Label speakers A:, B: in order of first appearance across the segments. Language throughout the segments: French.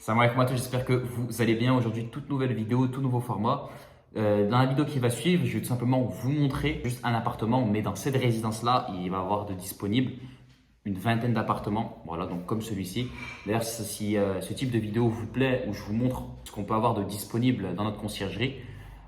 A: Salam alaikum à tous, j'espère que vous allez bien. Aujourd'hui, toute nouvelle vidéo, tout nouveau format. Dans la vidéo qui va suivre, je vais tout simplement vous montrer juste un appartement, mais dans cette résidence-là, il va y avoir de disponibles une vingtaine d'appartements. Voilà, donc comme celui-ci. D'ailleurs, si ce type de vidéo vous plaît, où je vous montre ce qu'on peut avoir de disponible dans notre conciergerie,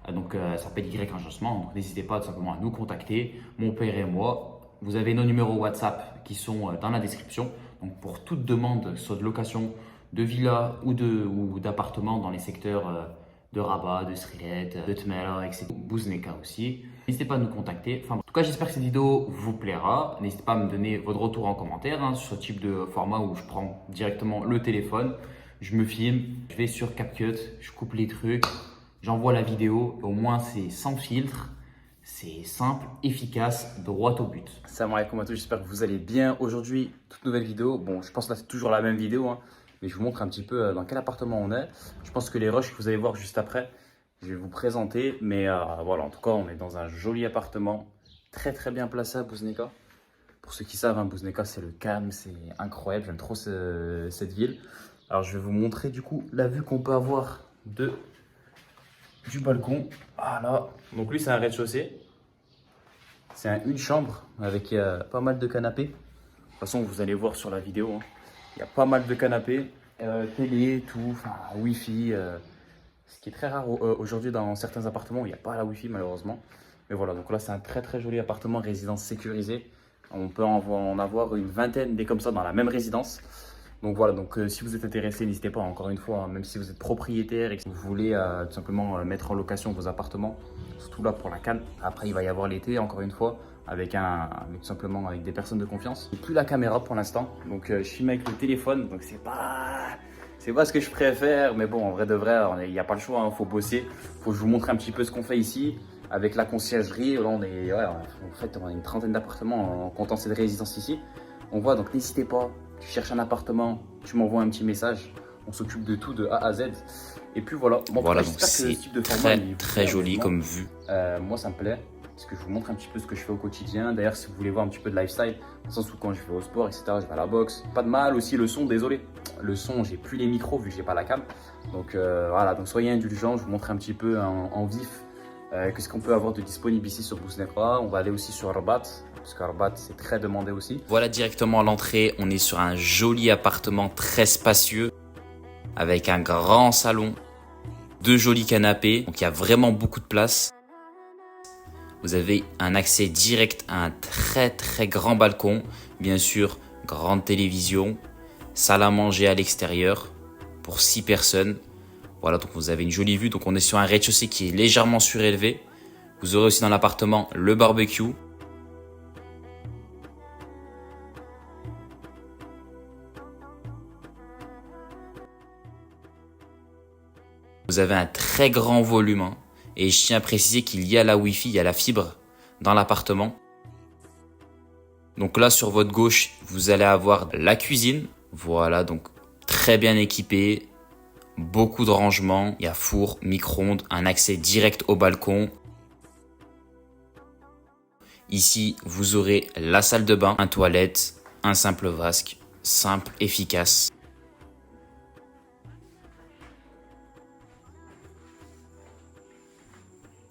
A: ça s'appelle Y Agencement. Donc n'hésitez pas tout simplement à nous contacter, mon père et moi. Vous avez nos numéros WhatsApp qui sont dans la description. Donc pour toute demande, soit de location, de villas ou d'appartements dans les secteurs de Rabat, de Sriet, de Tmela, etc. Bouzneka aussi. N'hésitez pas à nous contacter. Enfin, en tout cas, j'espère que cette vidéo vous plaira. N'hésitez pas à me donner votre retour en commentaire sur ce type de format où je prends directement le téléphone, je me filme, je vais sur CapCut, je coupe les trucs, j'envoie la vidéo. Au moins, c'est sans filtre. C'est simple, efficace, droit au but. Salam alaikum à tous, j'espère que vous allez bien. Aujourd'hui, toute nouvelle vidéo. Bon, je pense que là, c'est toujours la même vidéo, hein, mais je vous montre un petit peu dans quel appartement on est. Je pense que les rushs que vous allez voir juste après, je vais vous présenter. Mais voilà, en tout cas, on est dans un joli appartement, très très bien placé à Bouzneka. Pour ceux qui savent, hein, Bouzneka, c'est le calme, c'est incroyable. J'aime trop cette ville. Alors, je vais vous montrer du coup la vue qu'on peut avoir du balcon. Voilà. Donc lui, c'est un rez-de-chaussée. C'est une chambre avec pas mal de canapés. De toute façon, vous allez voir sur la vidéo, hein. Il y a pas mal de canapés, télé, tout, enfin, Wi-Fi. Ce qui est très rare aujourd'hui dans certains appartements où il n'y a pas la Wi-Fi malheureusement. Mais voilà, donc là, c'est un très très joli appartement, résidence sécurisée. On peut en avoir une vingtaine des comme ça dans la même résidence. Donc voilà, donc si vous êtes intéressé, n'hésitez pas, encore une fois, hein, même si vous êtes propriétaire et que vous voulez tout simplement mettre en location vos appartements, surtout là pour la canne. Après, il va y avoir l'été, encore une fois, tout simplement avec des personnes de confiance. J'ai plus la caméra pour l'instant, donc je filme avec le téléphone, donc c'est pas ce que je préfère, mais bon, en vrai de vrai, il n'y a pas le choix, il faut bosser. Faut que je vous montre un petit peu ce qu'on fait ici avec la conciergerie. Là, on a une trentaine d'appartements en comptant cette résidence ici. On voit, donc n'hésitez pas. Tu cherches un appartement, tu m'envoies un petit message. On s'occupe de tout de A à Z. Et puis voilà. Bon,
B: voilà, donc c'est très joli comme vue.
A: Moi, ça me plaît. Parce que je vous montre un petit peu ce que je fais au quotidien. D'ailleurs, si vous voulez voir un petit peu de lifestyle, dans le sens où quand je vais au sport, etc., je vais à la boxe. Pas de mal aussi, le son, désolé. Le son, j'ai plus les micros vu que j'ai pas la cam. Donc voilà, donc soyez indulgents. Je vous montre un petit peu en vif qu'est-ce qu'on peut avoir de disponible ici sur Bouzneka. On va aller aussi sur Rabat, parce que Rabat, c'est très demandé aussi.
B: Voilà, directement à l'entrée, on est sur un joli appartement très spacieux avec un grand salon, deux jolis canapés, donc il y a vraiment beaucoup de place. Vous avez un accès direct à un très très grand balcon, bien sûr, grande télévision, salle à manger à l'extérieur pour 6 personnes. Voilà, donc vous avez une jolie vue. Donc on est sur un rez-de-chaussée qui est légèrement surélevé. Vous aurez aussi dans l'appartement le barbecue. Vous avez un très grand volume, hein. Et je tiens à préciser qu'il y a la Wi-Fi, il y a la fibre dans l'appartement. Donc là, sur votre gauche, vous allez avoir la cuisine. Voilà, donc très bien équipée. Beaucoup de rangements. Il y a four, micro-ondes, un accès direct au balcon. Ici, vous aurez la salle de bain, un toilette, un simple vasque, simple, efficace.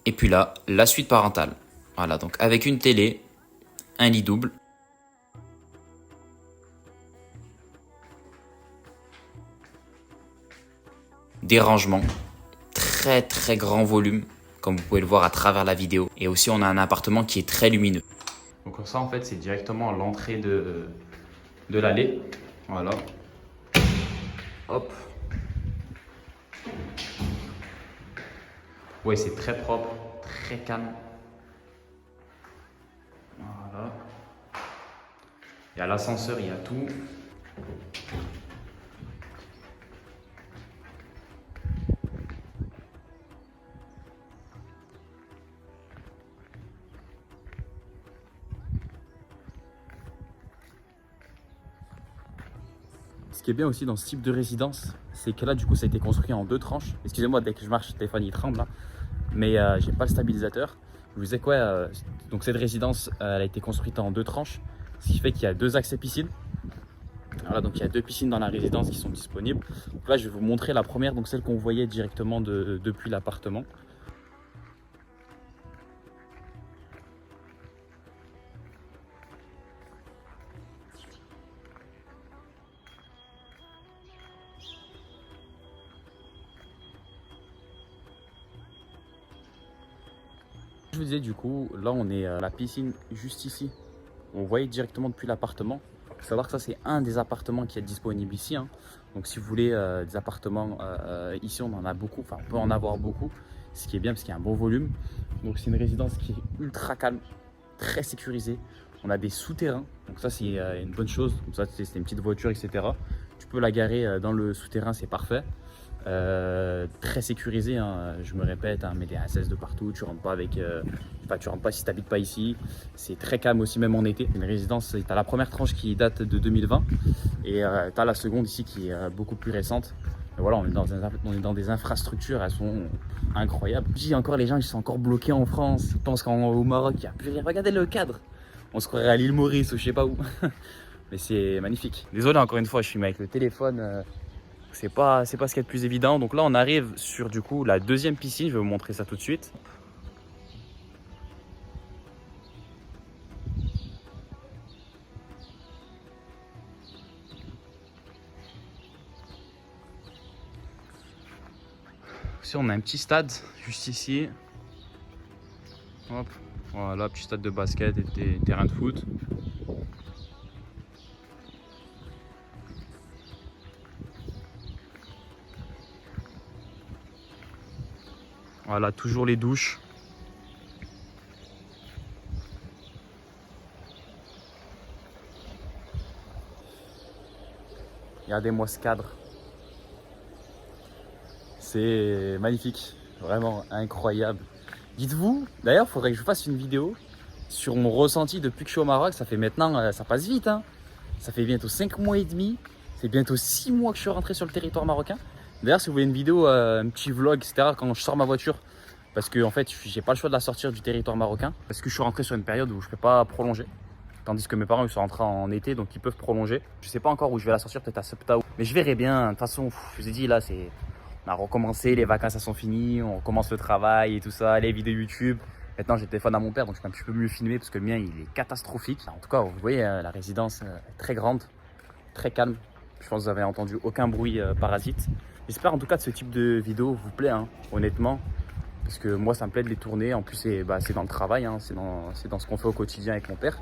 B: Et puis là, la suite parentale. Voilà, donc avec une télé, un lit double. Des rangements, très très grand volume, comme vous pouvez le voir à travers la vidéo. Et aussi, on a un appartement qui est très lumineux.
A: Donc ça, en fait, c'est directement l'entrée de l'allée. Voilà. Hop. Ouais, c'est très propre, très calme. Voilà. Il y a l'ascenseur, il y a tout. Ce qui est bien aussi dans ce type de résidence, c'est que là, du coup, ça a été construit en 2 tranches. Excusez-moi, dès que je marche, le téléphone il tremble là. Mais j'ai pas le stabilisateur. Je vous disais quoi, donc cette résidence, elle a été construite en 2 tranches, ce qui fait qu'il y a 2 accès piscine. Voilà, donc il y a 2 piscines dans la résidence qui sont disponibles. Donc là, je vais vous montrer la première, donc celle qu'on voyait directement depuis l'appartement. Je vous disais du coup, là on est à la piscine juste ici. On voyait directement depuis l'appartement. Il faut savoir que ça c'est un des appartements qui est disponible ici, hein. Donc si vous voulez des appartements ici, on en a beaucoup, enfin on peut en avoir beaucoup. Ce qui est bien parce qu'il y a un bon volume. Donc c'est une résidence qui est ultra calme, très sécurisée. On a des souterrains, donc ça c'est une bonne chose. Comme ça c'est une petite voiture, etc. Tu peux la garer dans le souterrain, c'est parfait. Très sécurisé, hein, je me répète, hein, mais des SS de partout, tu rentres pas avec, tu rentres pas si tu n'habites pas ici. C'est très calme aussi, même en été. Une résidence, tu as la première tranche qui date de 2020 et tu as la seconde ici qui est beaucoup plus récente. Et voilà, on est dans des infrastructures, elles sont incroyables. Je dis encore, les gens ils sont encore bloqués en France, ils pensent qu'au Maroc il n'y a plus rien. Regardez le cadre, on se croirait à l'île Maurice ou je sais pas où. Mais c'est magnifique. Désolé encore une fois, je filme avec le téléphone. C'est pas ce qu'il y a de plus évident. Donc là, on arrive sur du coup la deuxième piscine. Je vais vous montrer ça tout de suite. Ici, on a un petit stade juste ici. Hop, voilà, petit stade de basket et des terrains de foot. Voilà, toujours les douches. Regardez-moi ce cadre. C'est magnifique, vraiment incroyable. Dites-vous, d'ailleurs, il faudrait que je fasse une vidéo sur mon ressenti depuis que je suis au Maroc. Ça fait maintenant, ça passe vite, hein. Ça fait bientôt 5 mois et demi. C'est bientôt 6 mois que je suis rentré sur le territoire marocain. D'ailleurs, si vous voulez une vidéo, un petit vlog, etc., quand je sors ma voiture, parce que en fait, j'ai pas le choix de la sortir du territoire marocain, parce que je suis rentré sur une période où je peux pas prolonger. Tandis que mes parents ils sont rentrés en été, donc ils peuvent prolonger. Je sais pas encore où je vais la sortir, peut-être à Septa. Mais je verrai bien. De toute façon, je vous ai dit, là, on a recommencé, les vacances, elles sont finies, on recommence le travail et tout ça, les vidéos YouTube. Maintenant, j'ai le téléphone à mon père, donc je peux un petit peu mieux filmer parce que le mien, il est catastrophique. En tout cas, vous voyez, la résidence est très grande, très calme. Je pense que vous avez entendu aucun bruit parasite. J'espère en tout cas que ce type de vidéo vous plaît, hein, honnêtement. Parce que moi, ça me plaît de les tourner. En plus, c'est dans le travail, hein, c'est dans ce qu'on fait au quotidien avec mon père.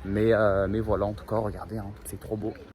A: Mais voilà, en tout cas, regardez, hein, c'est trop beau.